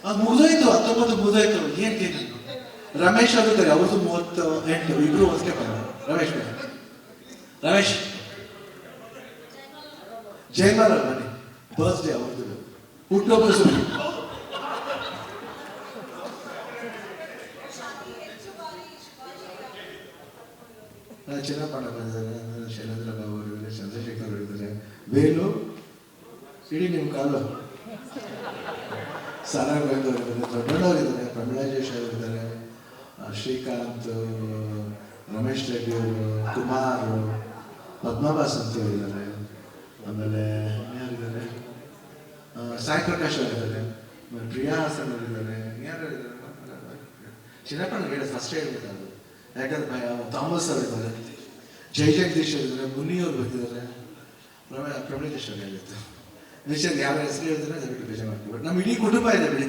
ಅದು ಮುಗಿದೋಯ್ತು, 19 ಮುಗಿದೋಯ್ತು. ಏನ್ ನಾನು ರಮೇಶ್ ಆಗಿದ್ದಾರೆ, ಅವ್ರದ್ದು 38, ಇಬ್ರು ಹೊಸಕೆ ಬರೋದು. ರಮೇಶ್ ಜಯಮಾಲ ಬನ್ನಿ, ಬರ್ತ್ಡೇ ಅವ್ರದ್ದು, ಹುಟ್ಟುಹಬ್ಬ ಸುದ್ದಿ. ಚಿನ್ನಪ್ಪಣ್ಣ ಬಂದಿದ್ದಾರೆ, ಶೈಲೇಂದ್ರ ಬಾಬು ಅವರಿದ್ದಾರೆ, ಚಂದ್ರಶೇಖರ್ ಅವರಿದ್ದಾರೆ, ವೇಲು ಇಡೀ ನಿಮ್ಮ ಕಾಲು, ಸಾರಾ ಗೋವಿಂದ್ ಅವರಿದ್ದಾರೆ, ದೊಡ್ಡಣ್ಣವರಿದ್ದಾರೆ, ಪ್ರಮೀಳಾ ಜೋಶಿ ಅವರಿದ್ದಾರೆ, ಶ್ರೀಕಾಂತ್, ರಮೇಶ್ ರೆಡ್ಡಿ ಅವರು, ಕುಮಾರ್, ಪದ್ಮಾಭಾಸ್ ಅಂತ ಇದ್ದಾರೆ, ಆಮೇಲೆ ಯಾರಿದ್ದಾರೆ, ಸಾಯಿ ಪ್ರಕಾಶ್ ಅವರಿದ್ದಾರೆ, ಪ್ರಿಯಾ ಹಾಸನ್ ಅವರಿದ್ದಾರೆ, ಯಾರು ಚಿನ್ನಪ್ಪಣ್ಣ ಹೇಳ ಫಸ್ಟ್ ಹೇಳ್ಬೇಕಾದ್ರು. ಯಾಕಂದ್ರೆ ಥಾಮಸ್ ಅವರಿದ್ದಾರೆ, ಜಗದೀಶ್ ಅವರಿದ್ದಾರೆ, ಮುನಿಯವ್ರು ಬರ್ತಿದ್ದಾರೆ, ಪ್ರಮೀಳೇಶ್ ಅವರು ಹೇಳಿತ್ತು. ವಿಷಯ ಯಾರ ಹೆಸರು ಹೇಳಿದ್ರೆ ದಯವಿಟ್ಟು ಬೇಜಾರು ಮಾಡ್ತೀವಿ. ಬಟ್ ನಮ್ಮ ಇಡೀ ಕುಟುಂಬ ಇದೆ ಬಿಡಿ.